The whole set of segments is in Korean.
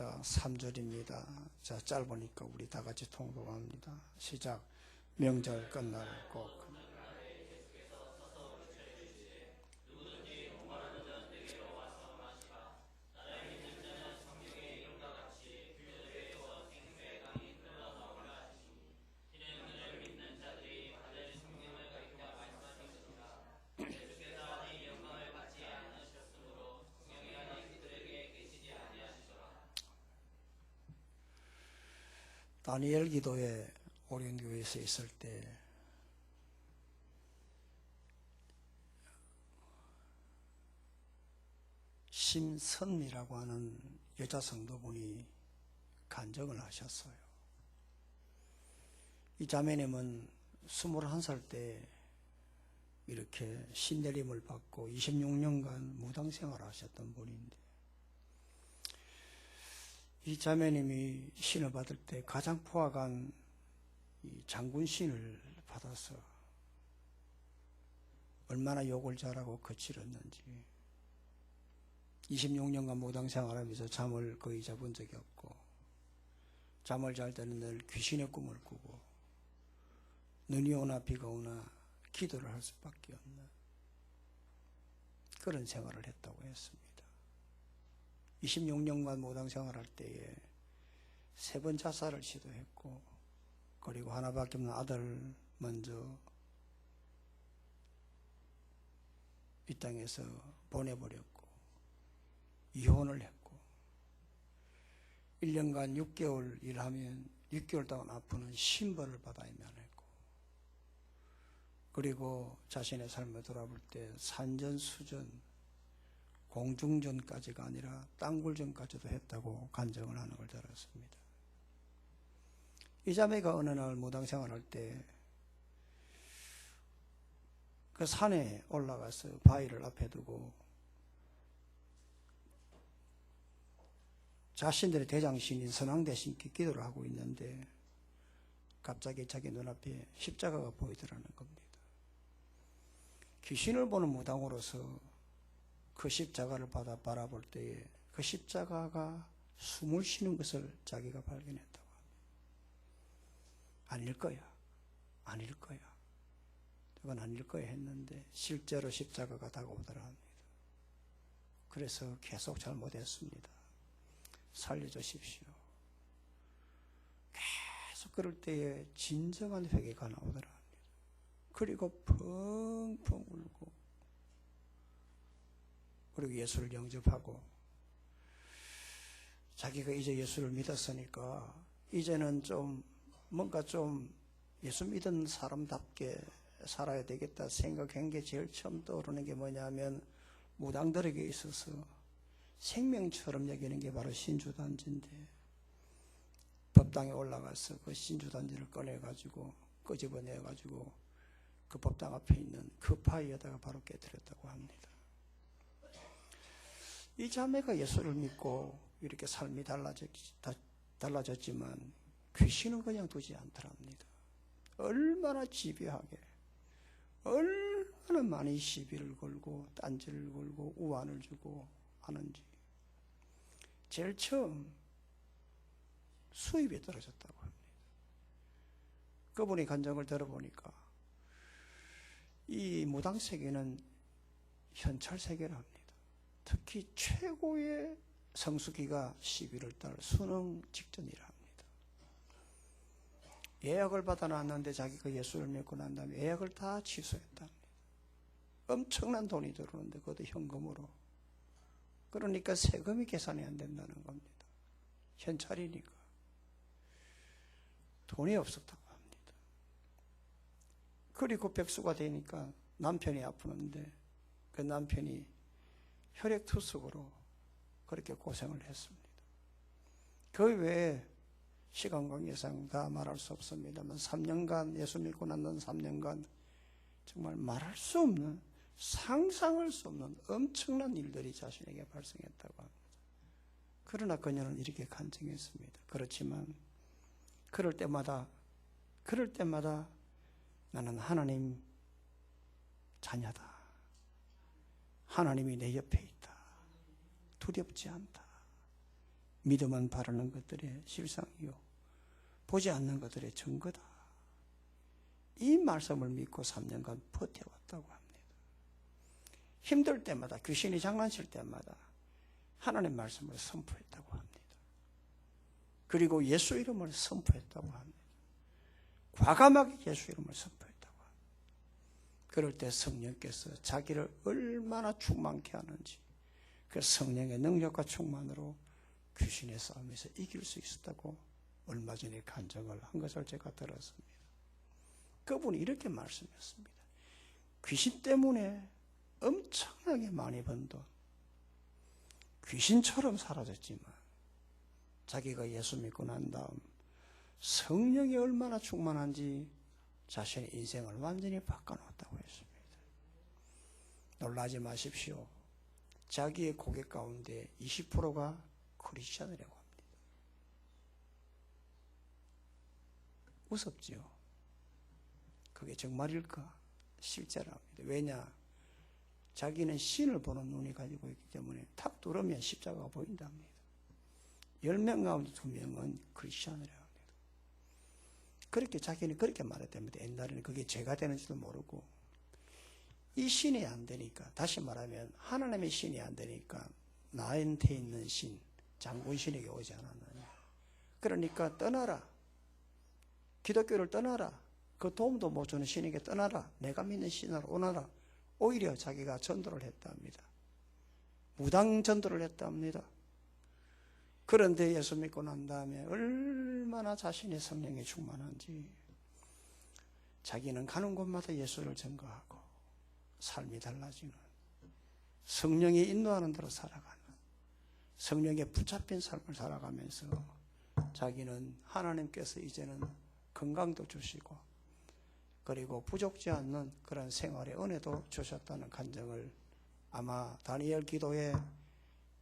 자, 3절입니다. 자, 짧으니까 우리 다 같이 통독합니다. 시작. 명절 끝날 꼭. 다니엘 기도에 오륜교회에서 있을 때 심선미라고 하는 여자 성도분이 간증을 하셨어요. 이 자매님은 21살 때 이렇게 신내림을 받고 26년간 무당생활을 하셨던 분인데, 이 자매님이 신을 받을 때 가장 포악한 이 장군신을 받아서 얼마나 욕을 잘하고 거칠었는지, 26년간 무당생활하면서 잠을 거의 자본 적이 없고, 잠을 잘 때는 늘 귀신의 꿈을 꾸고, 눈이 오나 비가 오나 기도를 할 수밖에 없는 그런 생활을 했다고 했습니다. 26년간 무당생활할 때에 3번 자살을 시도했고, 그리고 하나밖에 없는 아들 먼저 이 땅에서 보내버렸고, 이혼을 했고, 1년간 6개월 일하면 6개월 동안 아프는 신벌을 받아야만 했고, 그리고 자신의 삶을 돌아볼 때 산전수전, 공중전까지가 아니라 땅굴전까지도 했다고 간증을 하는 걸 들었습니다. 이 자매가 어느 날 무당생활할 때 그 산에 올라가서 바위를 앞에 두고 자신들의 대장신인 선왕대신께 기도를 하고 있는데, 갑자기 자기 눈앞에 십자가가 보이더라는 겁니다. 귀신을 보는 무당으로서 그 십자가를 바라볼 때에 그 십자가가 숨을 쉬는 것을 자기가 발견했다고 합니다. 아닐 거야, 아닐 거야, 이건 아닐 거야 했는데 실제로 십자가가 다가오더라 합니다. 그래서 계속 잘못했습니다, 살려주십시오. 계속 그럴 때에 진정한 회개가 나오더라 합니다. 그리고 펑펑 울고, 그리고 예수를 영접하고, 자기가 이제 예수를 믿었으니까 이제는 좀 뭔가 좀 예수 믿은 사람답게 살아야 되겠다 생각한 게 제일 처음 떠오르는 게 뭐냐면, 무당들에게 있어서 생명처럼 여기는 게 바로 신주단지인데, 법당에 올라가서 그 신주단지를 꺼내가지고 끄집어내가지고 그 법당 앞에 있는 그 파이에다가 바로 깨뜨렸다고 합니다. 이 자매가 예수를 믿고 이렇게 삶이 달라졌지만 귀신은 그냥 두지 않더랍니다. 얼마나 집요하게, 얼마나 많이 시비를 걸고 딴지를 걸고 우환을 주고 하는지. 제일 처음 수입이 떨어졌다고 합니다. 그분이 간증을 들어보니까 이 무당세계는 현찰세계랍니다. 특히 최고의 성수기가 11월달 수능 직전이라 합니다. 예약을 받아놨는데 자기가 예수를 믿고 난 다음에 예약을 다 취소했답니다. 엄청난 돈이 들어오는데 그것도 현금으로. 그러니까 세금이 계산이 안 된다는 겁니다. 현찰이니까. 돈이 없었다고 합니다. 그리고 백수가 되니까 남편이 아프는데 그 남편이 혈액투석으로 그렇게 고생을 했습니다. 그 외에 시간 관계상 다 말할 수 없습니다만 3년간 예수 믿고 난 3년간 정말 말할 수 없는, 상상할 수 없는 엄청난 일들이 자신에게 발생했다고 합니다. 그러나 그녀는 이렇게 간증했습니다. 그렇지만 그럴 때마다 나는 하나님 자녀다. 하나님이 내 옆에 있다. 두렵지 않다. 믿음은 바라는 것들의 실상이요 보지 않는 것들의 증거다. 이 말씀을 믿고 3년간 버텨왔다고 합니다. 힘들 때마다, 귀신이 장난칠 때마다 하나님의 말씀을 선포했다고 합니다. 그리고 예수 이름을 선포했다고 합니다. 과감하게 예수 이름을 선포했다고 합니다. 그럴 때 성령께서 자기를 얼마나 충만케 하는지, 그 성령의 능력과 충만으로 귀신의 싸움에서 이길 수 있었다고 얼마 전에 간증을 한 것을 제가 들었습니다. 그분이 이렇게 말씀했습니다. 귀신 때문에 엄청나게 많이 번 돈, 귀신처럼 사라졌지만 자기가 예수 믿고 난 다음 성령이 얼마나 충만한지 자신의 인생을 완전히 바꿔놓았다고 했습니다. 놀라지 마십시오. 자기의 고객 가운데 20%가 크리스찬이라고 합니다. 무섭지요? 그게 정말일까? 실제랍니다. 왜냐? 자기는 신을 보는 눈이 가지고 있기 때문에 탁 뚫으면 십자가가 보인답니다. 10명 가운데 2명은 크리스찬이라고 합니다. 그렇게 자기는 그렇게 말했답니다. 옛날에는 그게 죄가 되는지도 모르고, 이 신이 안 되니까, 다시 말하면 하나님의 신이 안 되니까 나한테 있는 신, 장군신에게 오지 않았느냐. 그러니까 떠나라. 기독교를 떠나라. 그 도움도 못 주는 신에게 떠나라. 내가 믿는 신으로 오너라. 오히려 자기가 전도를 했답니다. 무당 전도를 했답니다. 그런데 예수 믿고 난 다음에 얼마나 자신의 성령이 충만한지, 자기는 가는 곳마다 예수를 증거하고 삶이 달라지는, 성령이 인도하는 대로 살아가는, 성령에 붙잡힌 삶을 살아가면서 자기는 하나님께서 이제는 건강도 주시고 그리고 부족지 않는 그런 생활의 은혜도 주셨다는 간증을 아마 다니엘 기도에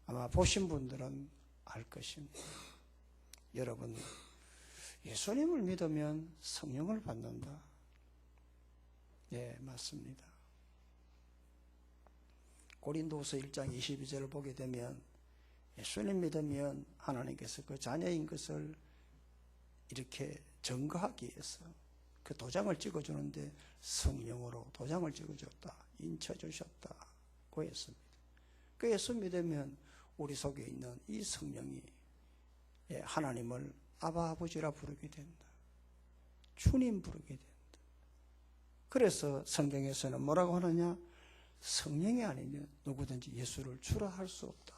아마 보신 분들은 알 것입니다. 여러분, 예수님을 믿으면 성령을 받는다. 예, 맞습니다. 고린도후서 1장 22절을 보게 되면 예수님 믿으면 하나님께서 그 자녀인 것을 이렇게 증거하기 위해서 그 도장을 찍어주는데 성령으로 도장을 찍어줬다, 인쳐주셨다고 했습니다. 그 예수 믿으면 우리 속에 있는 이 성령이 하나님을 아바 아버지라 부르게 된다, 주님 부르게 된다. 그래서 성경에서는 뭐라고 하느냐? 성령이 아니면 누구든지 예수를 주라 할 수 없다.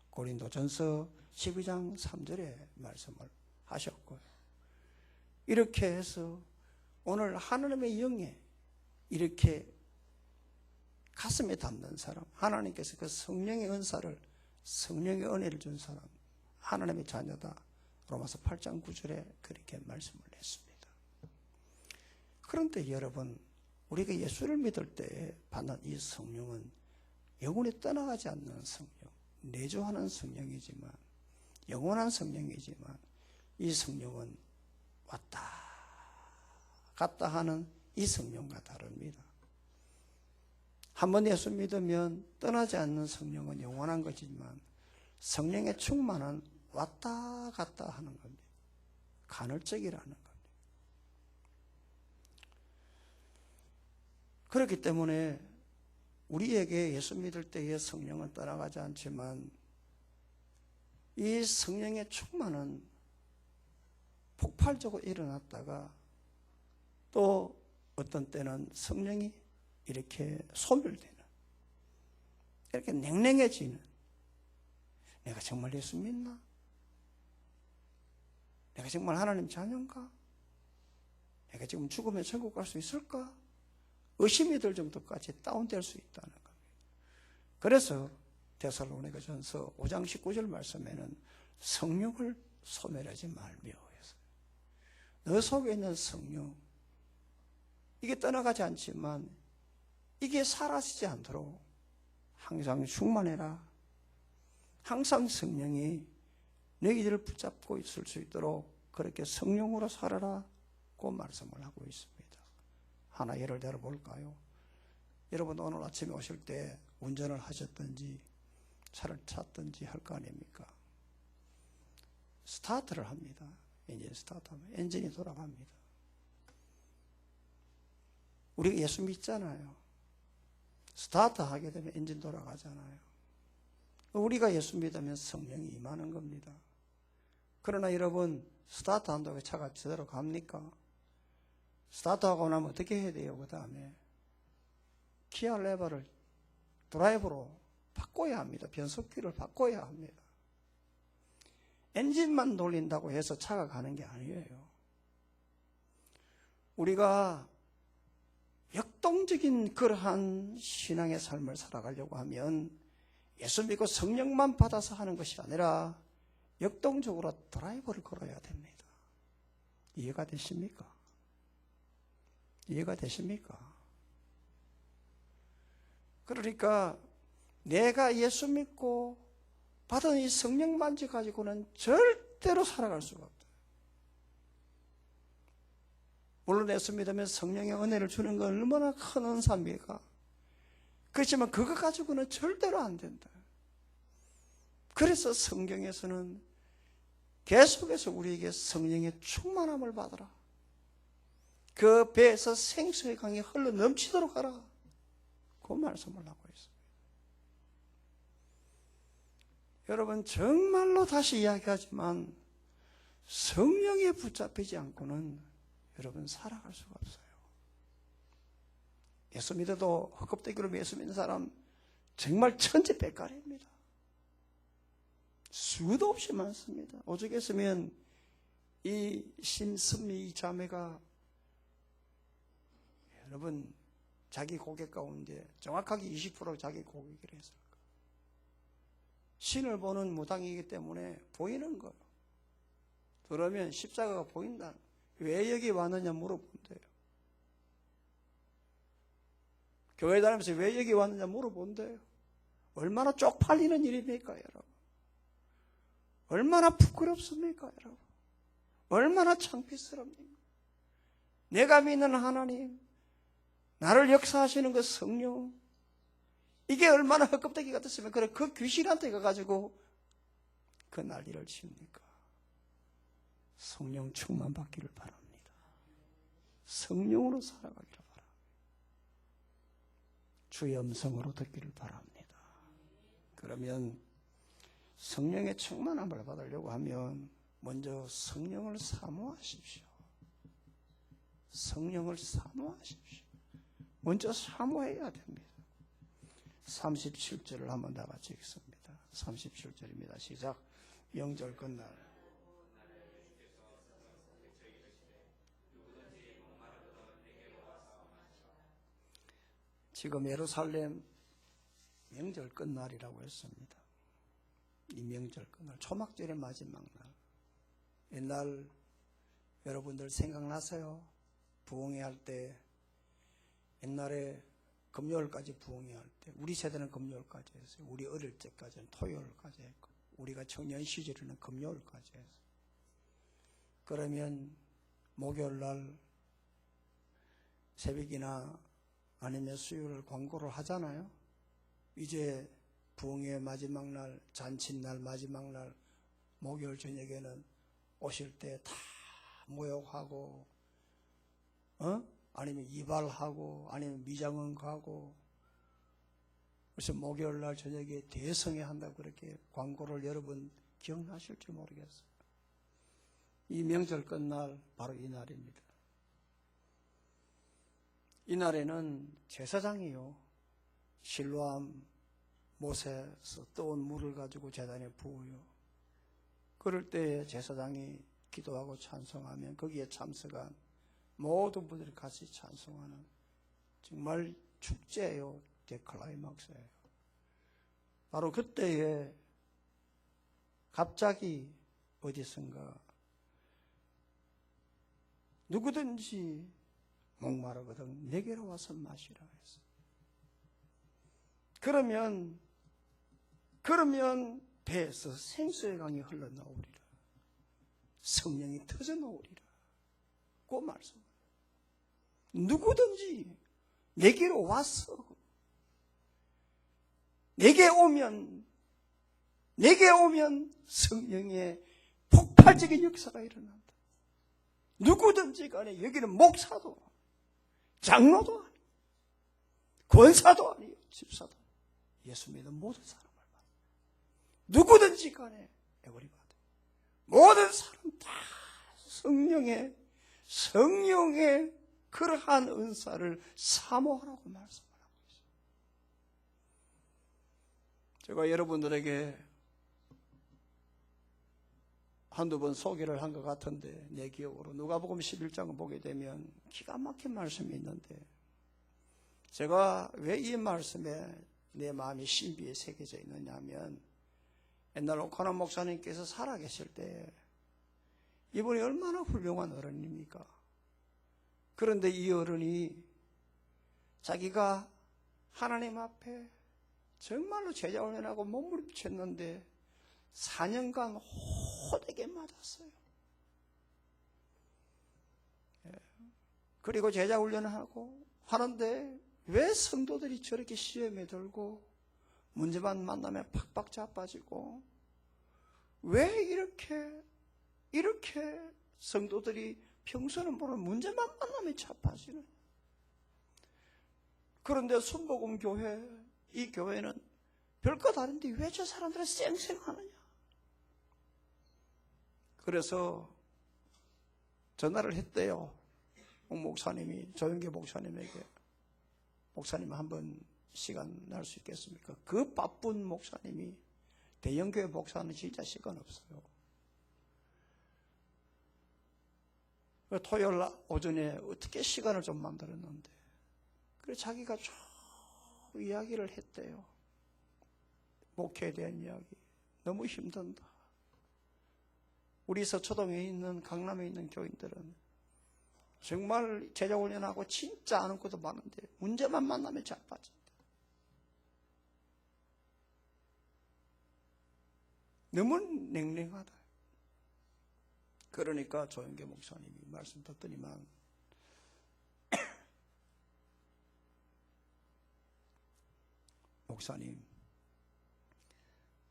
고린도전서 12장 3절에 말씀을 하셨고요. 이렇게 해서 오늘 하나님의 영에 이렇게 가슴에 담는 사람, 하나님께서 그 성령의 은사를, 성령의 은혜를 준 사람, 하나님의 자녀다. 로마서 8장 9절에 그렇게 말씀을 했습니다. 그런데 여러분, 우리가 예수를 믿을 때 받는 이 성령은 영원히 떠나가지 않는 성령, 내주하는 성령이지만, 영원한 성령이지만, 이 성령은 왔다 갔다 하는 이 성령과 다릅니다. 한번 예수 믿으면 떠나지 않는 성령은 영원한 것이지만 성령의 충만은 왔다 갔다 하는 겁니다. 간헐적이라는 겁니다. 그렇기 때문에 우리에게 예수 믿을 때의 성령은 떠나가지 않지만 이 성령의 충만은 폭발적으로 일어났다가 또 어떤 때는 성령이 이렇게 소멸되는, 이렇게 냉랭해지는, 내가 정말 예수 믿나? 내가 정말 하나님 자녀인가? 내가 지금 죽으면 천국 갈 수 있을까? 의심이 들 정도까지 다운될 수 있다는 겁니다. 그래서 데살로니가전서 5장 19절 말씀에는 성령을 소멸하지 말며 했어요. 너 속에 있는 성령, 이게 떠나가지 않지만 이게 사라지지 않도록 항상 충만해라. 항상 성령이 너희들을 붙잡고 있을 수 있도록 그렇게 성령으로 살아라고 말씀을 하고 있습니다. 하나 예를 들어 볼까요? 여러분 오늘 아침에 오실 때 운전을 하셨든지 차를 탔든지 할 거 아닙니까? 스타트를 합니다. 엔진 스타트하면 엔진이 돌아갑니다. 우리가 예수 믿잖아요. 스타트하게 되면 엔진 돌아가잖아요. 우리가 예수 믿으면 성령이 임하는 겁니다. 그러나 여러분, 스타트 한다고 차가 제대로 갑니까? 스타트하고 나면 어떻게 해야 돼요? 그 다음에 기아 레버를 드라이브로 바꿔야 합니다. 변속기를 바꿔야 합니다. 엔진만 돌린다고 해서 차가 가는 게 아니에요. 우리가 역동적인 그러한 신앙의 삶을 살아가려고 하면 예수 믿고 성령만 받아서 하는 것이 아니라 역동적으로 드라이브를 걸어야 됩니다. 이해가 되십니까? 이해가 되십니까? 그러니까 내가 예수 믿고 받은 이 성령 만지 가지고는 절대로 살아갈 수가 없다. 물론 예수 믿으면 성령의 은혜를 주는 건 얼마나 큰 은사입니까? 그렇지만 그거 가지고는 절대로 안 된다. 그래서 성경에서는 계속해서 우리에게 성령의 충만함을 받아라. 그 배에서 생수의 강이 흘러 넘치도록 하라. 그 말씀을 하고 있습니다. 여러분, 정말로 다시 이야기하지만 성령에 붙잡히지 않고는 여러분 살아갈 수가 없어요. 예수 믿어도 헛겁대기로 예수 믿는 사람 정말 천지백갈입니다. 수도 없이 많습니다. 오죽했으면 이 심선미 자매가 여러분 자기 고백 가운데 정확하게 20% 자기 고백을 했을까? 신을 보는 무당이기 때문에 보이는 거예요. 그러면 십자가가 보인다. 왜 여기 왔느냐 물어본대요. 교회 다니면서 왜 여기 왔느냐 물어본대요. 얼마나 쪽팔리는 일입니까, 여러분? 얼마나 부끄럽습니까, 여러분? 얼마나 창피스럽습니까? 내가 믿는 하나님, 나를 역사하시는 그 성령, 이게 얼마나 헛껍데기 같았으면 그래 그 귀신한테 가가지고 그 난리를 치웁니까? 성령 충만 받기를 바랍니다. 성령으로 살아가기를 바랍니다. 주의 음성으로 듣기를 바랍니다. 그러면 성령의 충만함을 받으려고 하면 먼저 성령을 사모하십시오. 성령을 사모하십시오. 먼저 사모해야 됩니다. 37절을 한번 다 같이 읽습니다. 37절입니다. 시작. 명절 끝날 지금 예루살렘 명절 끝날이라고 했습니다. 이 명절 끝날, 초막절의 마지막 날. 옛날 여러분들 생각나세요? 부흥회 할 때 옛날에 금요일까지 부흥회 할 때 우리 세대는 금요일까지 했어요. 우리 어릴 때까지는 토요일까지 했고 우리가 청년 시절에는 금요일까지 했어요. 그러면 목요일 날 새벽이나 아니면 수요일 광고를 하잖아요. 이제 부흥회 마지막 날, 잔칫날 마지막 날 목요일 저녁에는 오실 때 다 모욕하고 아니면 이발하고 아니면 미장원 가고 그래서 목요일 날 저녁에 대성회 한다고 그렇게 광고를 여러분 기억나실지 모르겠어요. 이 명절 끝날 바로 이 날입니다. 이 날에는 제사장이요 실로암 못에서 떠온 물을 가지고 제단에 부어요. 그럴 때 제사장이 기도하고 찬송하면 거기에 참석한 모든 분들이 같이 찬송하는 정말 축제예요. 데클라이막스예요. 바로 그때에 갑자기 어디선가 누구든지 목마르거든 내게로 와서 마시라 했어요. 그러면 배에서 생수의 강이 흘러나오리라. 성령이 터져나오리라. 그 말씀. 누구든지 내게로 와서 내게 오면 성령의 폭발 폭발적인 역사가 일어난다. 누구든지 간에 여기는 목사도 장로도 아니고 권사도 아니고 집사도 예수 믿는 모든 사람을 봐. 누구든지 간에 에버리바디 모든 사람 다 성령의 그러한 은사를 사모하라고 말씀을 하고 있어요. 제가 여러분들에게 한두 번 소개를 한 것 같은데 내 기억으로 누가복음 11장을 보게 되면 기가 막힌 말씀이 있는데 제가 왜 이 말씀에 내 마음이 신비에 새겨져 있느냐 하면 옛날 오카나 목사님께서 살아계실 때 이분이 얼마나 훌륭한 어른입니까? 그런데 이 어른이 자기가 하나님 앞에 정말로 제자훈련하고 몸부림쳤는데 4년간 호되게 맞았어요. 그리고 제자훈련하고 하는데 왜 성도들이 저렇게 시험에 들고 문제만 만나면 팍팍 자빠지고 왜 이렇게 성도들이 평소는 모르는 문제만 만나면 자빠지는. 그런데 순복음교회 이 교회는 별것 아닌데 왜 저 사람들은 쌩쌩하느냐. 그래서 전화를 했대요. 목사님이 조영계 목사님에게 목사님 한번 시간 날 수 있겠습니까? 그 바쁜 목사님이 대형교회 목사는 진짜 시간 없어요. 토요일 오전에 어떻게 시간을 좀 만들었는데 그래서 자기가 쭉 이야기를 했대요. 목회에 대한 이야기. 너무 힘든다. 우리 서초동에 있는 강남에 있는 교인들은 정말 제자훈련하고 진짜 아는 것도 많은데 문제만 만나면 자빠진다. 너무 냉랭하다. 그러니까 조영계 목사님이 말씀 듣더니만 목사님,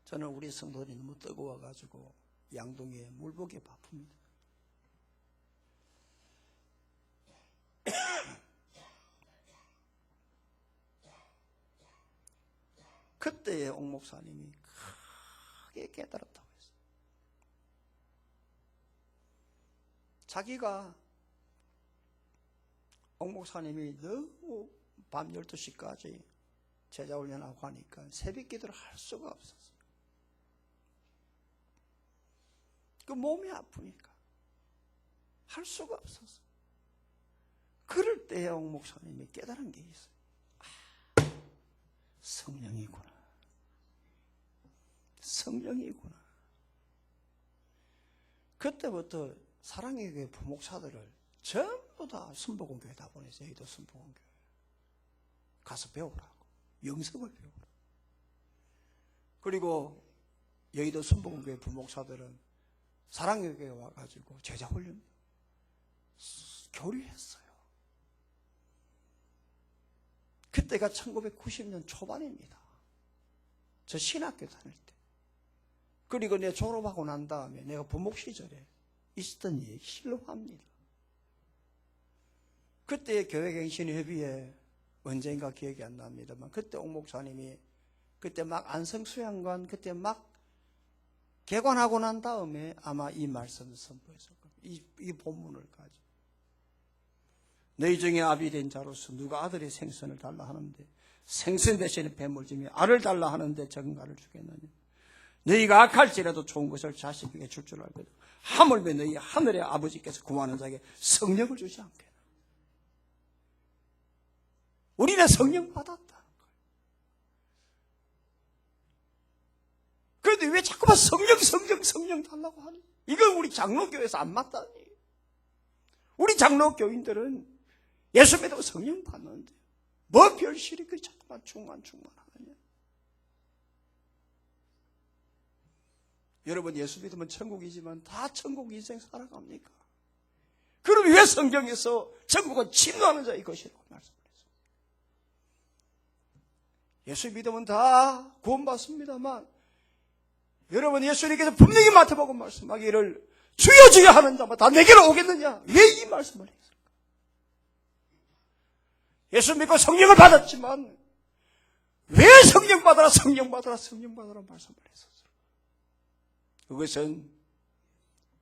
저는 우리 성도들이 너무 뜨거워가지고 양동이에 물복에 바쁩니다. 그때의 옥 목사님이 크게 깨달았다고 했어요. 자기가 옥 목사님이 너무 밤 12시까지 제자훈련하고 하니까 새벽 기도를 할 수가 없었어요. 그 몸이 아프니까 할 수가 없었어요. 그럴 때에 옥 목사님이 깨달은 게 있어요. 성령이구나. 성령이구나. 그때부터 사랑의 교회 부목사들을 전부 다 순복음교회 다 보냈어요. 여의도 순복음교회 가서 배우라고. 영성을 배우라고. 그리고 여의도 순복음교회 부목사들은 사랑의 교회에 와가지고 제자훈련 교류했어요. 그때가 1990년 초반입니다. 저 신학교 다닐 때. 그리고 내 졸업하고 난 다음에 내가 부목 시절에 있었던 얘기 실로합니다. 그때 교회갱신협의회 언젠가 기억이 안 납니다만 그때 옥 목사님이 그때 막 안성수양관 그때 막 개관하고 난 다음에 아마 이 말씀을 선포했을 겁니다. 이 본문을 가지고 너희 중에 아비 된 자로서 누가 아들의 생선을 달라 하는데 생선 대신에 뱀을 주며 알을 달라 하는데 적은 알을 주겠느냐. 너희가 악할지라도 좋은 것을 자식에게 줄 줄 알거든 하물며 너희 하늘의 아버지께서 구하는 자에게 성령을 주지 않겠나. 우리는 성령 받았다는 거예요. 그런데 왜 자꾸만 성령 달라고 하니? 이건 우리 장로교회에서 안 맞다니. 우리 장로교인들은 예수 믿고 성령 받는데 뭐 별실이 그 자꾸만 충만하느냐. 여러분 예수 믿으면 천국이지만 다 천국 인생 살아갑니까? 그럼 왜 성경에서 천국은 침노하는 자의 것이라고 말씀했어요? 예수 믿으면 다 구원받습니다만 여러분 예수님께서 분명히 마태복음 말씀하기를 주여 주여 하는 자마다 내게로 오겠느냐? 왜 이 말씀을 했을까? 예수 믿고 성령을 받았지만 왜 성령 받아라 성령 받아라 성령 받아라 말씀을 했었을까? 그것은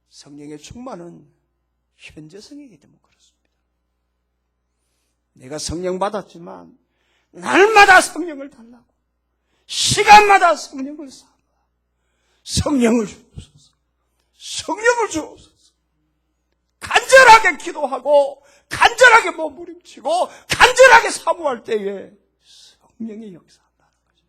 성령의 충만은 현재성이기 때문에 그렇습니다. 내가 성령 받았지만 날마다 성령을 달라고, 시간마다 성령을 삼아 성령을 주옵소서, 성령을 주옵소서. 간절하게 기도하고 간절하게 몸부림치고 간절하게 사모할 때에 성령의 역사한다는 거죠.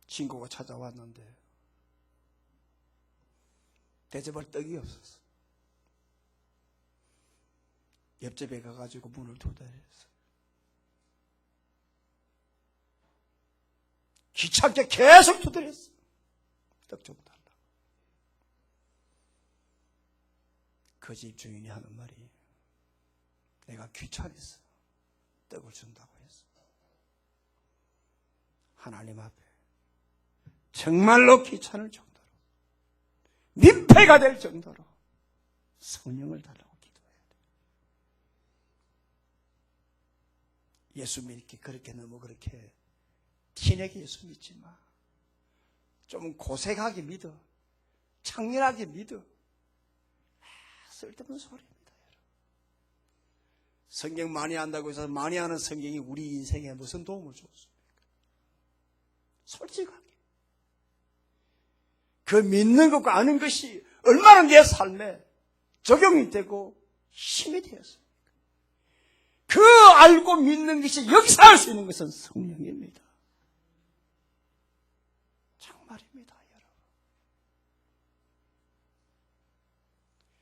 친구가 찾아왔는데 대접할 떡이 없었어. 옆집에 가가지고 문을 두드렸어. 귀찮게 계속 두드렸어. 떡 좀 달라고. 그 집 주인이 하는 말이, 내가 귀찮았어. 떡을 준다고 했어. 하나님 앞에 정말로 귀찮을 정도로, 민폐가 될 정도로 성령을 달라고 기도해야 돼. 예수 믿기 그렇게 너무 그렇게 티내게 예수 믿지 마. 좀 고색하게 믿어. 창렬하게 믿어. 쓸데없는 소리입니다, 여러분. 성경 많이 한다고 해서 많이 하는 성경이 우리 인생에 무슨 도움을 줬습니까? 솔직하게. 그 믿는 것과 아는 것이 얼마나 내 삶에 적용이 되고 힘이 되었습니까? 그 알고 믿는 것이 역사할 수 있는 것은 성령입니다. 정말입니다, 여러분.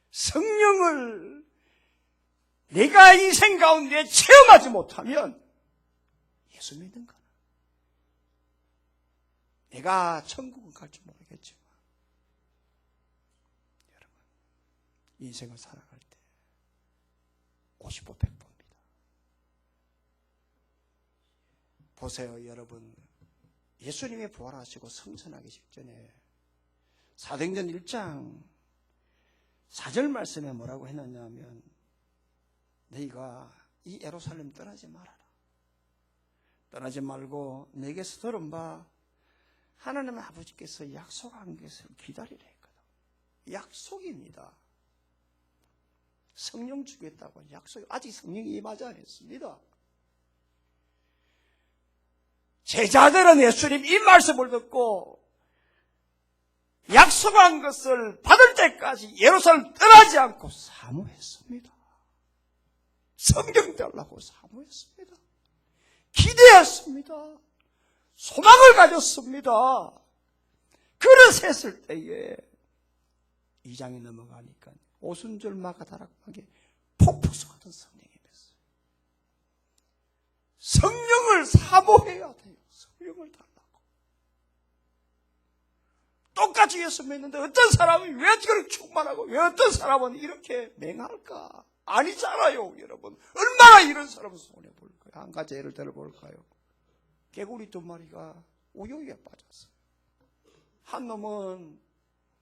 성령을 내가 인생 가운데 체험하지 못하면 예수 믿는 거는 내가 천국을 갈지 모르겠지만 여러분, 인생을 살아갈 때 50보 100보입니다. 보세요, 여러분. 예수님이 부활하시고 승천하기 직전에 사도행전 1장 4절 말씀에 뭐라고 했느냐 하면, 너희가 이 예루살렘 떠나지 말아라. 떠나지 말고 내게서 들은 바 하나님 아버지께서 약속한 것을 기다리라 했거든. 약속입니다. 성령 주겠다고 약속. 아직 성령이 임하지 않았습니다. 제자들은 예수님 이 말씀을 듣고 약속한 것을 받을 때까지 예루살렘 떠나지 않고 사모했습니다. 성경 달라고 사모했습니다. 기대했습니다. 소망을 가졌습니다. 그래서 했을 때에 2장이 넘어가니까 오순절 마가다락방에 폭포수 같은 성령이 됐어요. 성령을 사모해야 돼요. 성령을 달라고. 똑같이 예수 믿는데 어떤 사람이 왜 그렇게 충만하고 왜 어떤 사람은 이렇게 맹할까? 아니잖아요, 여러분. 얼마나 이런 사람은 손해볼까요? 한 가지 예를 들어볼까요? 개구리 2마리가 우유에 빠졌어요. 한 놈은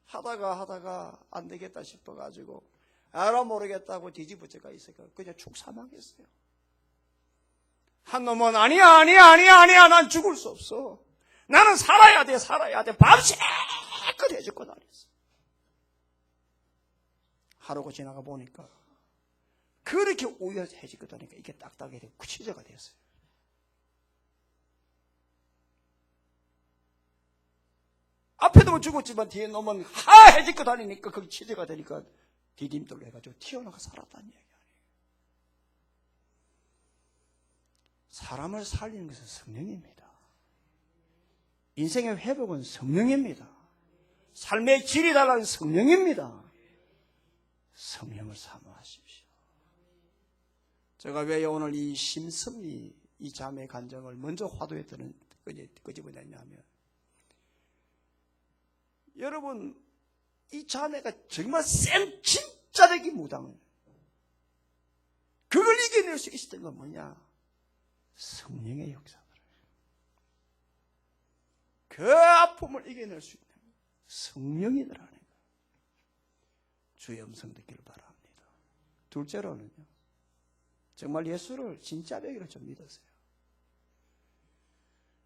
하다가 안 되겠다 싶어가지고 알아 모르겠다고 뒤집어져가 있어요. 그냥 죽 사망했어요. 한 놈은 아니야 난 죽을 수 없어. 나는 살아야 돼 밤새껏 해죽고 다녔어. 하루가 지나가 보니까 그렇게 우유에서 해죽고 다니까 이게 딱딱해서 구치저가 됐어요. 앞에도 죽었지만 뒤에 놈은 하해지고 다니니까 거기 치즈가 되니까 디딤돌로 해가지고 튀어나가 살았다는 얘기 아니에요. 사람을 살리는 것은 성령입니다. 인생의 회복은 성령입니다. 삶의 질이 달라는 성령입니다. 성령을 사모하십시오. 제가 왜 오늘 이 심성리 이 자매 간정을 먼저 화두에 끄집어냈냐면, 여러분, 이 자매가 정말 끝자락이 무당을. 그걸 이겨낼 수 있었던 건 뭐냐? 성령의 역사더라. 그 아픔을 이겨낼 수 있는 성령이더라는 거예요. 주의 음성 듣기를 바랍니다. 둘째로는요, 정말 예수를 진짜 배기로 좀 믿으세요.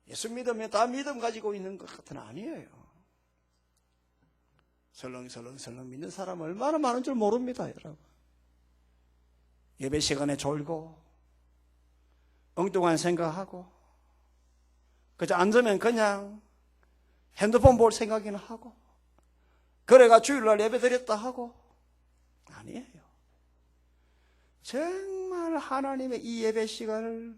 예수 믿으면 다 믿음 가지고 있는 것 같은 아니에요. 설렁설렁 믿는 사람 얼마나 많은 줄 모릅니다, 여러분. 예배 시간에 졸고 엉뚱한 생각하고 그저 앉으면 그냥 핸드폰 볼 생각이나 하고 그래가 주일날 예배 드렸다 하고 아니에요. 정말 하나님의 이 예배 시간을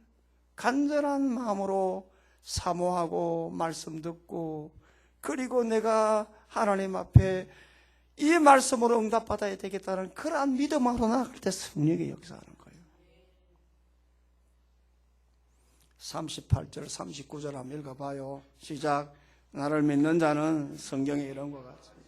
간절한 마음으로 사모하고 말씀 듣고 그리고 내가 하나님 앞에 이 말씀으로 응답받아야 되겠다는 그러한 믿음으로 나아갈 때 성령의 역사하는 거예요. 38절 39절 한번 읽어봐요. 시작. 나를 믿는 자는 성경에 이런 것 같습니다.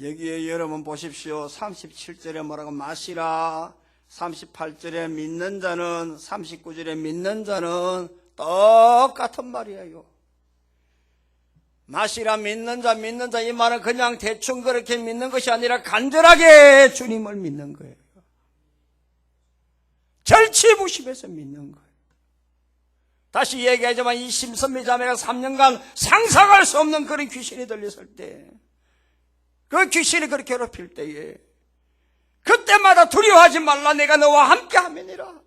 여기에 여러분 보십시오. 37절에 뭐라고 마시라. 38절에 믿는 자는, 39절에 믿는 자는 똑같은 말이에요. 마시라 믿는 자 이 말은 그냥 대충 그렇게 믿는 것이 아니라 간절하게 주님을 믿는 거예요. 절치부심해서 믿는 거예요. 다시 얘기하지만 이 심선미 자매가 3년간 상상할 수 없는 그런 귀신이 들렸을 때 그 귀신이 그렇게 괴롭힐 때에 그때마다 두려워하지 말라. 내가 너와 함께 하매니라.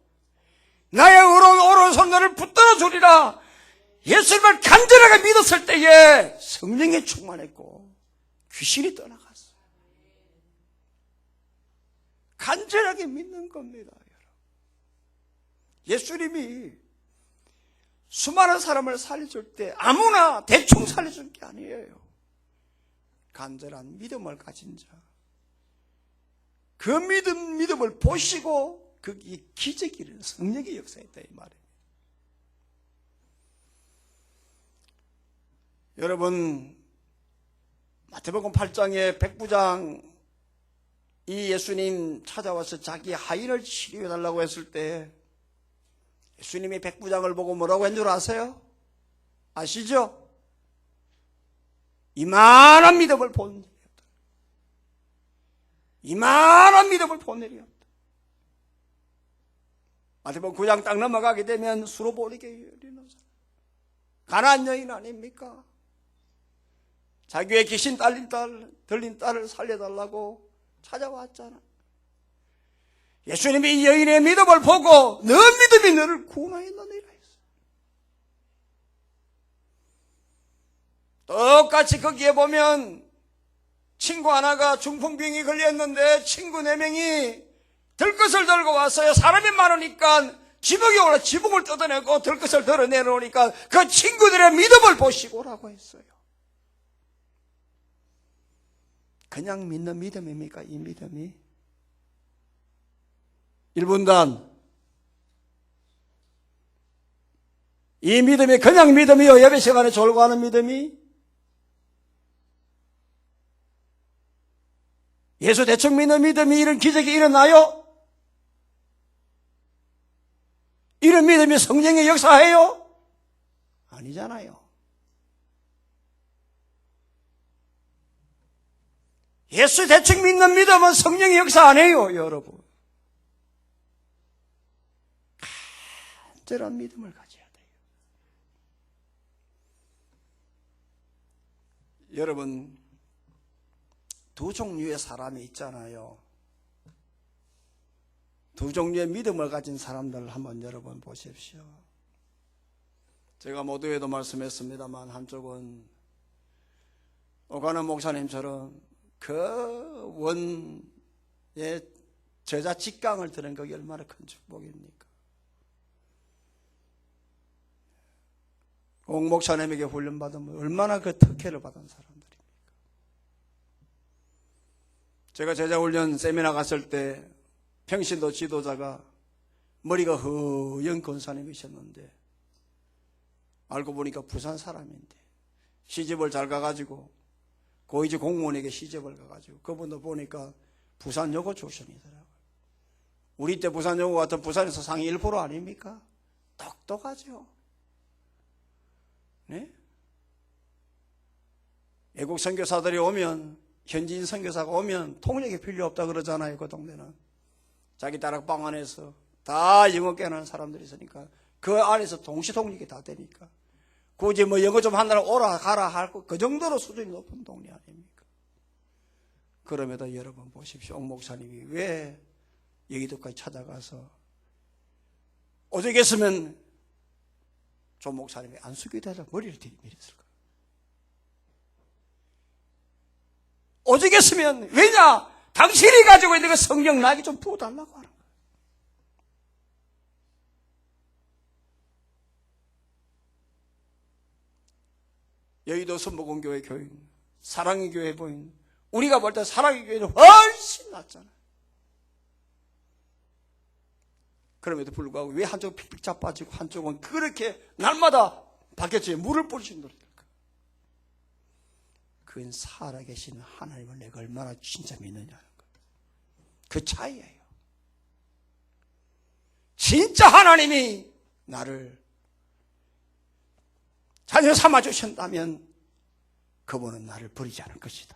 나의 오른손 너를 붙들어 주리라. 예수님을 간절하게 믿었을 때에 성령에 충만했고 귀신이 떠나갔어요. 간절하게 믿는 겁니다. 예수님이 수많은 사람을 살려줄 때 아무나 대충 살려줄 게 아니에요. 간절한 믿음을 가진 자, 그 믿음을 보시고 그 기적이 일어나는 성령의 역사였다 이 말이에요. 여러분 마태복음 8장에 백부장 이 예수님 찾아와서 자기 하인을 치료해달라고 했을 때 예수님이 백부장을 보고 뭐라고 한 줄 아세요? 아시죠? 이만한 믿음을 본 일이 없다. 이만한 믿음을 본 일이 없다. 마태복음 9장 딱 넘어가게 되면 수로 보리게 일어난 사람, 가난한 여인 아닙니까? 자기의 귀신 들린 딸을 살려달라고 찾아왔잖아. 예수님이 이 여인의 믿음을 보고 너 믿음이 너를 구원하였느니라 했어요. 똑같이 거기에 보면 친구 하나가 중풍병이 걸렸는데 친구 4명이 들것을 들고 왔어요. 사람이 많으니까 지붕이 올라 지붕을 뜯어내고 들것을 덜어내놓으니까 그 친구들의 믿음을 보시고 오라고 했어요. 그냥 믿는 믿음입니까? 이 믿음이 1분간 이 믿음이 그냥 믿음이요? 예배 시간에 졸고 하는 믿음이? 예수 대충 믿는 믿음이 이런 기적이 일어나요? 이런 믿음이 성령의 역사해요? 아니잖아요. 예수 대충 믿는 믿음은 성령의 역사 안 해요, 여러분. 간절한 믿음을 가져야 돼요. 여러분, 두 종류의 사람이 있잖아요. 두 종류의 믿음을 가진 사람들을 한번 여러분 보십시오. 제가 모두에도 말씀했습니다만 한쪽은 오가는 목사님처럼 그 원의 제자 직강을 들은 그게 얼마나 큰 축복입니까? 옥 목사님에게 훈련받으면 얼마나 그 특혜를 받은 사람들입니까? 제가 제자훈련 세미나 갔을 때 평신도 지도자가 머리가 허연 권사님이셨는데 알고 보니까 부산 사람인데 시집을 잘 가가지고 고위직 공무원에게 시집을 가가지고 그분도 보니까 부산여고 출신이더라고요. 우리 때 부산여고 같은 부산에서 상위 1% 아닙니까? 똑똑하죠. 네? 외국 선교사들이 오면, 현지인 선교사가 오면 통역이 필요 없다 그러잖아요. 그 동네는 자기 다락방 안에서 다 영어 깨어나는 사람들이 있으니까 그 안에서 동시 통역이 다 되니까 굳이 뭐 영어 좀 한다고 오라 가라 할 그 정도로 수준이 높은 동네 아닙니까? 그럼에도 여러분 보십시오. 옥 목사님이 왜 여의도까지 찾아가서 오죽했으면 조 목사님이 안수기대라 머리를 들이밀었을까? 오죽했으면 왜냐? 당신이 가지고 있는 그 성령 나에게 좀 부어달라고 하는 거예요. 여의도 선보건교회 교인, 사랑의 교회 보인, 우리가 볼 때 사랑의 교회는 훨씬 낫잖아요. 그럼에도 불구하고 왜 한쪽은 픽픽 자빠지고 한쪽은 그렇게 날마다 바뀌었지 물을 뿌리신 노래일까? 그건 살아계신 하나님을 내가 얼마나 진짜 믿느냐는 거예요. 그 차이예요. 진짜 하나님이 나를 자녀 삼아주신다면 그분은 나를 버리지 않을 것이다.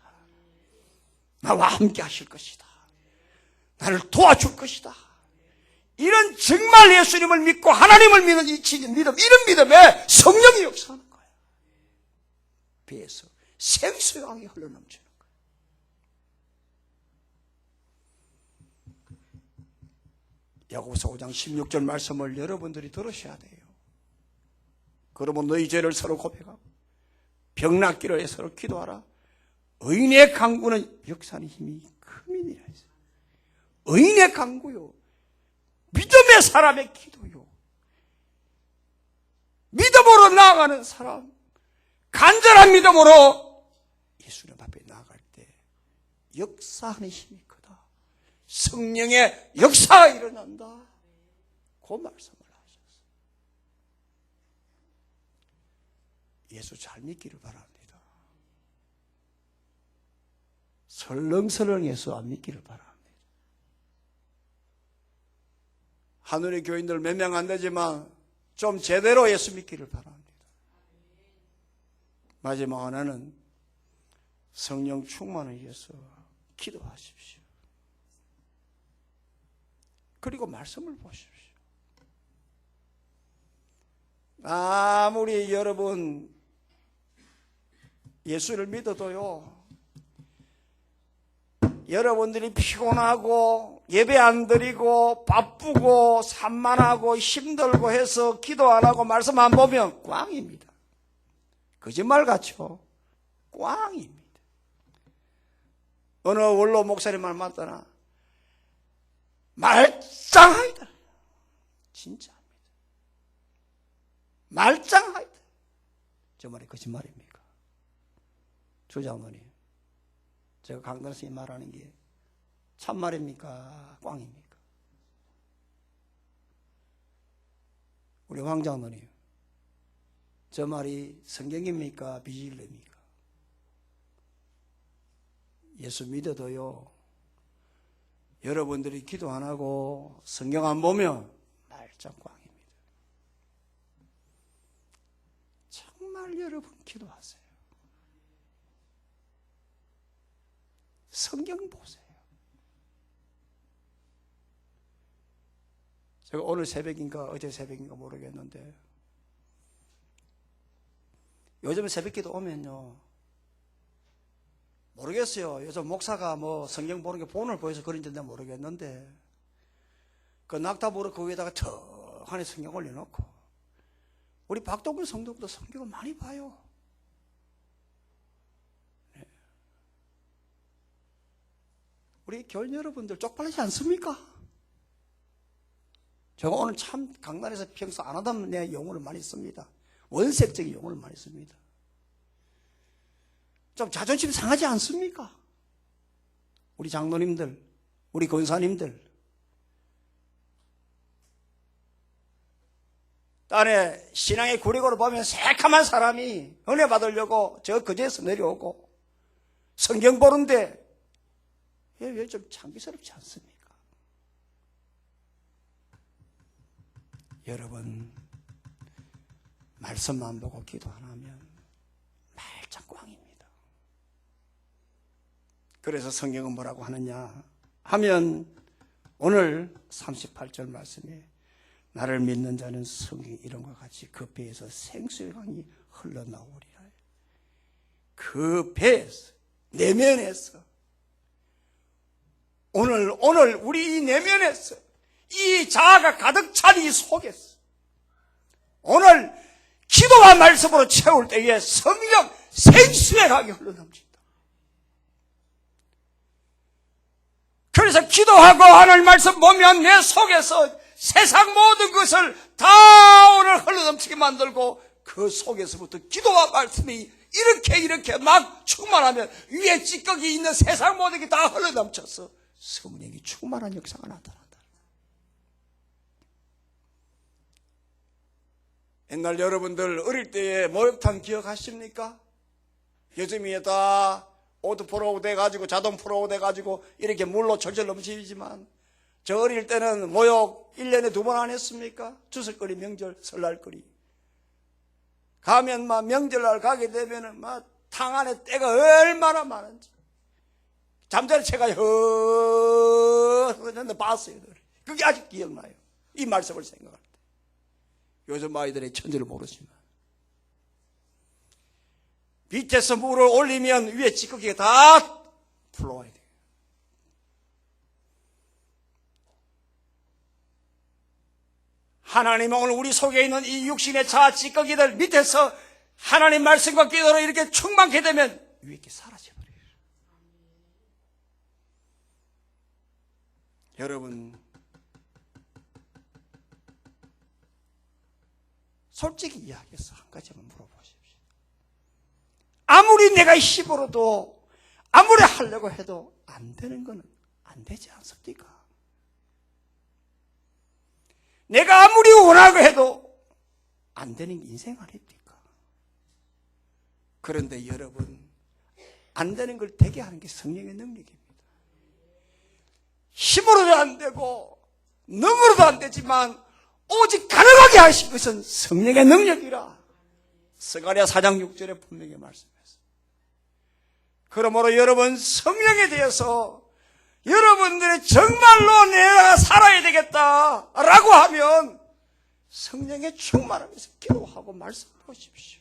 나와 함께 하실 것이다. 나를 도와줄 것이다. 이런 정말 예수님을 믿고 하나님을 믿는 이 믿음, 이런 믿음에 성령이 역사하는 거예요. 배에서 생수강이 흘러넘치는 거예요. 야고보서 5장 16절 말씀을 여러분들이 들으셔야 돼요. 그러면 너희 죄를 서로 고백하고 병낫기를 서로 기도하라. 의인의 강구는 역사하는 힘이 큼이니라 했어요. 의인의 강구요. 믿음의 사람의 기도요. 믿음으로 나아가는 사람, 간절한 믿음으로 예수님 앞에 나아갈 때 역사하는 힘이 크다. 성령의 역사가 일어난다. 그 말씀을 하셨어요. 예수 잘 믿기를 바랍니다. 설렁설렁 예수 안 믿기를 바랍니다. 하늘의 교인들 몇 명 안 되지만 좀 제대로 예수 믿기를 바랍니다. 마지막 하나는 성령 충만을 위해서 기도하십시오. 그리고 말씀을 보십시오. 아무리 여러분 예수를 믿어도요, 여러분들이 피곤하고 예배 안 드리고 바쁘고 산만하고 힘들고 해서 기도 안 하고 말씀 안 보면 꽝입니다. 거짓말 같죠? 꽝입니다. 어느 원로 목사님 말 맞더나 말짱하이다. 진짜입니다. 말짱하이다. 저 말이 거짓말입니까? 주장원님, 제가 강단스님 말하는 게 참말입니까? 꽝입니까? 우리 황장로님, 저 말이 성경입니까? 비진리입니까? 예수 믿어도요, 여러분들이 기도 안 하고 성경 안 보면 말짱 꽝입니다. 정말 여러분 기도하세요. 성경 보세요. 제가 오늘 새벽인가 어제 새벽인가 모르겠는데 요즘 새벽기도 오면요, 모르겠어요. 요즘 목사가 뭐 성경 보는 게 본을 보여서 그런지 모르겠는데 그 낙타보로 그 위에다가 턱하니 성경 올려놓고 우리 박동근 성도도 성경을 많이 봐요. 우리 교인 여러분들 쪽팔리지 않습니까? 제가 오늘 참 강단에서 평소 안 하던 내 용어를 많이 씁니다. 원색적인 용어를 많이 씁니다. 좀 자존심 상하지 않습니까? 우리 장로님들, 우리 권사님들, 딴에 신앙의 구력으로 보면 새카만 사람이 은혜 받으려고 저 거제에서 내려오고 성경 보는데 왜 좀 창피스럽지 않습니까? 여러분, 말씀만 보고 기도 안 하면 말짱 꽝입니다. 그래서 성경은 뭐라고 하느냐 하면 오늘 38절 말씀에 나를 믿는 자는 성경 이름과 같이 그 배에서 생수의 강이 흘러나오리라. 그 배에서, 내면에서, 오늘 우리 이 내면에서, 이 자아가 가득 찬 이 속에서 오늘 기도와 말씀으로 채울 때에 성령 생수의 강이 흘러넘친다. 그래서 기도하고 하늘 말씀 보면 내 속에서 세상 모든 것을 다 오늘 흘러넘치게 만들고 그 속에서부터 기도와 말씀이 이렇게 막 충만하면 위에 찌꺼기 있는 세상 모든 게 다 흘러넘쳐서 성령이 충만한 역사가 나타난다. 옛날 여러분들 어릴 때에 목욕탕 기억하십니까? 요즘에 다 오토프로 돼가지고 자동 프로 돼가지고 이렇게 물로 절절 넘치지만 저 어릴 때는 목욕 1년에 2번 안 했습니까? 추석거리, 명절, 설날거리. 가면 막 명절날 가게 되면은 막 탕 안에 때가 얼마나 많은지. 잠자리 채가 허는데 봤어요. 그게 아직 기억나요. 이 말씀을 생각할 때. 요즘 아이들의 천지를 모르지만. 밑에서 물을 올리면 위에 찌꺼기가 다 풀러와야 돼요. 하나님은 오늘 우리 속에 있는 이 육신의 자아 찌꺼기들 밑에서 하나님 말씀과 기도로 이렇게 충만케 되면 위에 이렇게 사라져버려요. 여러분, 솔직히 이야기해서 한 가지만 물어보십시오. 아무리 내가 힘으로도 아무리 하려고 해도 안 되는 거는 안 되지 않습니까? 내가 아무리 원하고 해도 안 되는 게 인생 아닙니까? 그런데 여러분, 안 되는 걸 되게 하는 게 성령의 능력입니다. 힘으로도 안 되고 능으로도 안 되지만 오직 가능하게 하신 것은 성령의 능력이라 스가랴 4장 6절에 분명히 말씀했습니다. 그러므로 여러분, 성령에 대해서 여러분들이 정말로 내가 살아야 되겠다라고 하면 성령에 충만하면서 기도하고 말씀 보십시오.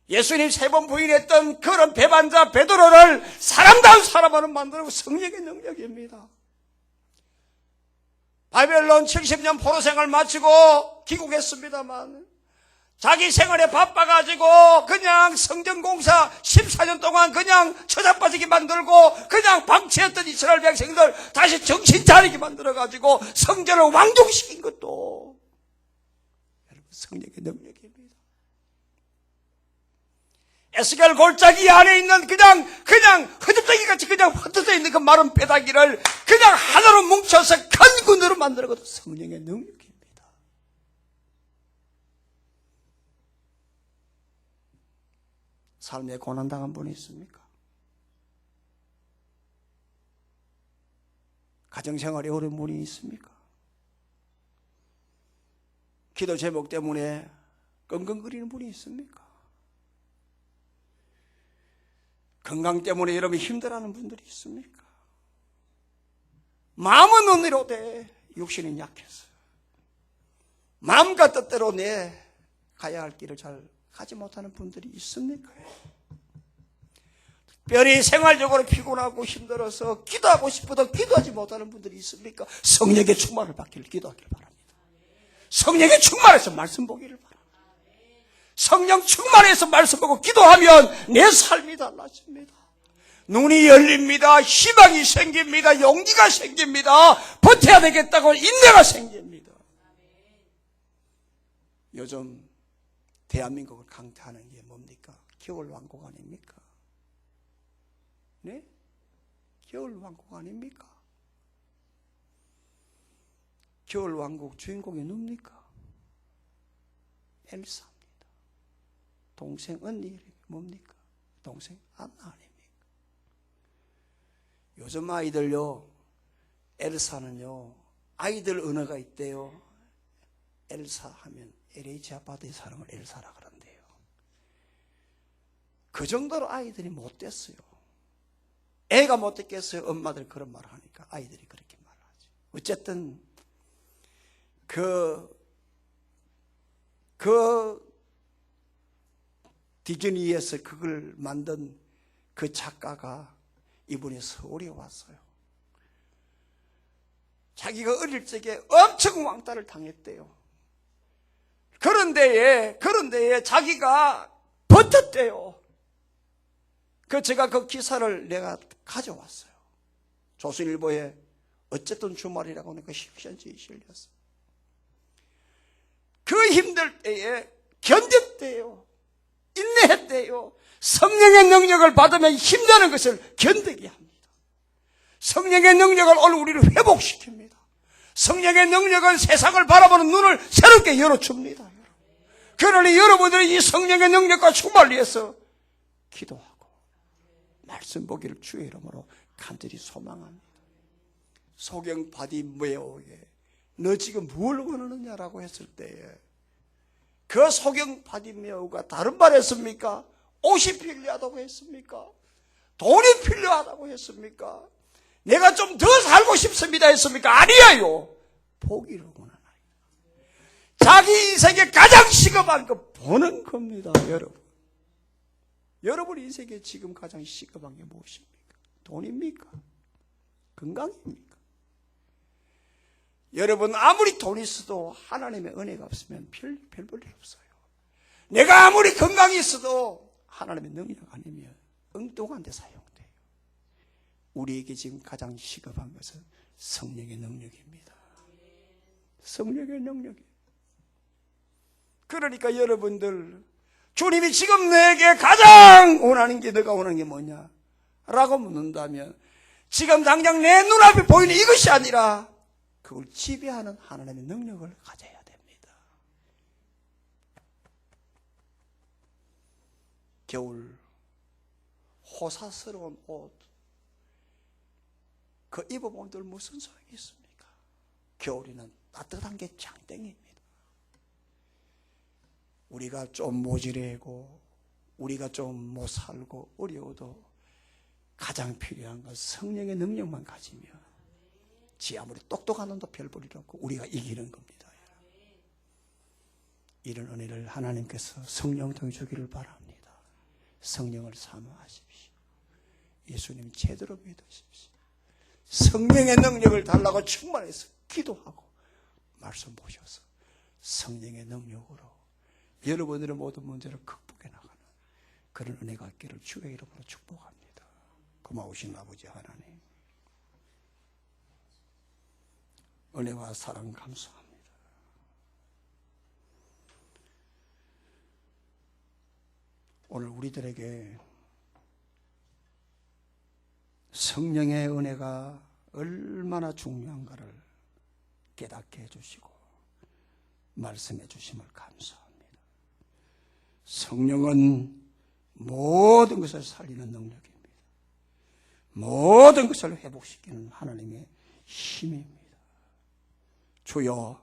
예수님 3번 부인했던 그런 배반자 베드로를 사람다운 사람으로 만들고 성령의 능력입니다. 바벨론 70년 포로 생활 마치고 귀국했습니다만 자기 생활에 바빠가지고 그냥 성전공사 14년 동안 그냥 처자빠지게 만들고 그냥 방치했던 이스라엘 백성들 다시 정신 차리게 만들어가지고 성전을 왕종시킨 것도 여러분 성령의 능력입니다. 에스겔 골짜기 안에 있는 그냥 흐집다기같이 그냥 흩어져 있는 그 마른 뼈다귀를 그냥 하나로 뭉쳐서 큰 군으로 만들어도 성령의 능력입니다. 삶에 고난당한 분이 있습니까? 가정생활에 어려운 분이 있습니까? 기도 제목 때문에 끙끙거리는 분이 있습니까? 건강 때문에 여러분 힘들어하는 분들이 있습니까? 마음은 온유로되 육신은 약해서 마음과 뜻대로 내 가야 할 길을 잘 가지 못하는 분들이 있습니까? 특별히 생활적으로 피곤하고 힘들어서 기도하고 싶어도 기도하지 못하는 분들이 있습니까? 성령의 충만을 받기를 기도하기를 바랍니다. 성령의 충만해서 말씀 보기를 바랍니다. 성령 충만해서 말씀 보고 기도하면 내 삶이 달라집니다. 눈이 열립니다. 희망이 생깁니다. 용기가 생깁니다. 버텨야 되겠다고 인내가 생깁니다. 요즘 대한민국을 강타하는 게 뭡니까? 겨울왕국 아닙니까? 네? 겨울왕국 아닙니까? 겨울왕국 주인공이 누굽니까? 엘사입니다. 동생 언니 이름이 뭡니까? 동생 안나 아닙니까? 요즘 아이들요, 엘사는요, 아이들 언어가 있대요. 엘사 하면 LH 아파트의 사랑을 엘사라 그런대요. 그 정도로 아이들이 못됐어요. 애가 못됐겠어요. 엄마들 그런 말을 하니까 아이들이 그렇게 말하지. 어쨌든 그 디즈니에서 그걸 만든 그 작가가 이분이 서울에 왔어요. 자기가 어릴 적에 엄청 왕따를 당했대요. 그런데에 자기가 버텼대요. 제가 그 기사를 내가 가져왔어요. 조선일보에 어쨌든 주말이라고 하니까 식션지에 실렸어요. 그 힘들 때에 견뎠대요. 인내했대요. 성령의 능력을 받으면 힘드는 것을 견디게 합니다. 성령의 능력을 오늘 우리를 회복시킵니다. 성령의 능력은 세상을 바라보는 눈을 새롭게 열어줍니다. 그러니 여러분들이 이 성령의 능력과 충만리해서 기도하고 말씀 보기를 주의 이름으로 간절히 소망합니다. 소경 바디메오에게 너 지금 뭘 원하느냐라고 했을 때에 그 소경 바디메오가 다른 말 했습니까? 옷이 필요하다고 했습니까? 돈이 필요하다고 했습니까? 내가 좀 더 살고 싶습니다 했습니까? 아니에요. 보기를 원하나요. 자기 인생에 가장 시급한 거 보는 겁니다. 여러분 인생에 지금 가장 시급한 게 무엇입니까? 돈입니까? 건강입니까? 여러분 아무리 돈이 있어도 하나님의 은혜가 없으면 별 볼 일 없어요. 내가 아무리 건강이 있어도 하나님의 능력 아니면 엉뚱한 데 사용돼요. 우리에게 지금 가장 시급한 것은 성령의 능력입니다. 성령의 능력이에요. 그러니까 여러분들 주님이 지금 내게 가장 원하는 게 너가 원하는 게 뭐냐? 라고 묻는다면 지금 당장 내 눈앞에 보이는 이것이 아니라 그걸 지배하는 하나님의 능력을 가져야 됩니다. 겨울 호사스러운 옷 그 입어본들 무슨 소용이 있습니까? 겨울에는 따뜻한 게 장땡입니다. 우리가 좀 모질하고 우리가 좀 못 살고 어려워도 가장 필요한 건 성령의 능력만 가지면 지 아무리 똑똑한 놈도 별 볼 일 없고 우리가 이기는 겁니다. 이런 은혜를 하나님께서 성령 통해 주기를 바랍니다. 성령을 사모하십시오. 예수님 제대로 믿으십시오. 성령의 능력을 달라고 충만해서 기도하고 말씀 보셔서 성령의 능력으로 여러분들의 모든 문제를 극복해 나가는 그런 은혜가 있기를 주의 이름으로 축복합니다. 고마우신 아버지 하나님, 은혜와 사랑 감사합니다. 오늘 우리들에게 성령의 은혜가 얼마나 중요한가를 깨닫게 해주시고 말씀해 주심을 감사합니다. 성령은 모든 것을 살리는 능력입니다. 모든 것을 회복시키는 하나님의 힘입니다. 주여,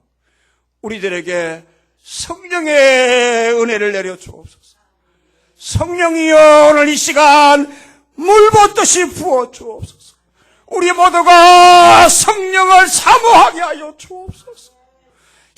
우리들에게 성령의 은혜를 내려 주옵소서. 성령이여, 오늘 이 시간 물 붓듯이 부어 주옵소서. 우리 모두가 성령을 사모하게 하여 주옵소서.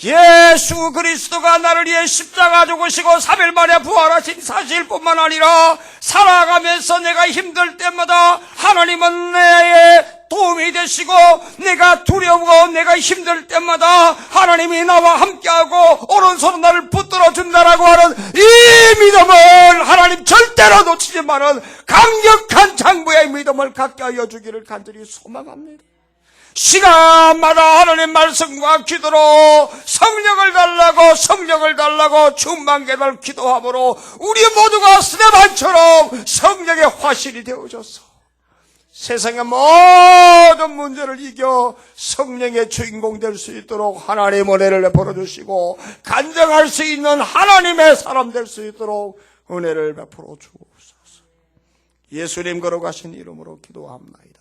예수 그리스도가 나를 위해 십자가 죽으시고 3일 만에 부활하신 사실뿐만 아니라 살아가면서 내가 힘들 때마다 하나님은 내 도움이 되시고 내가 두려워 내가 힘들 때마다 하나님이 나와 함께하고 오른손으로 나를 붙들어 준다라고 하는 이 믿음을 하나님 절대로 놓치지 말은 강력한 장부의 믿음을 갖게 하여 주기를 간절히 소망합니다. 시간마다 하나님 말씀과 기도로 성령을 달라고 충만 개발 기도함으로 우리 모두가 스데반처럼 성령의 화신이 되어져서 세상의 모든 문제를 이겨 성령의 주인공 될 수 있도록 하나님 은혜를 베풀어 주시고 간증할 수 있는 하나님의 사람 될 수 있도록 은혜를 베풀어 주옵소서. 예수님 걸어가신 이름으로 기도합나이다.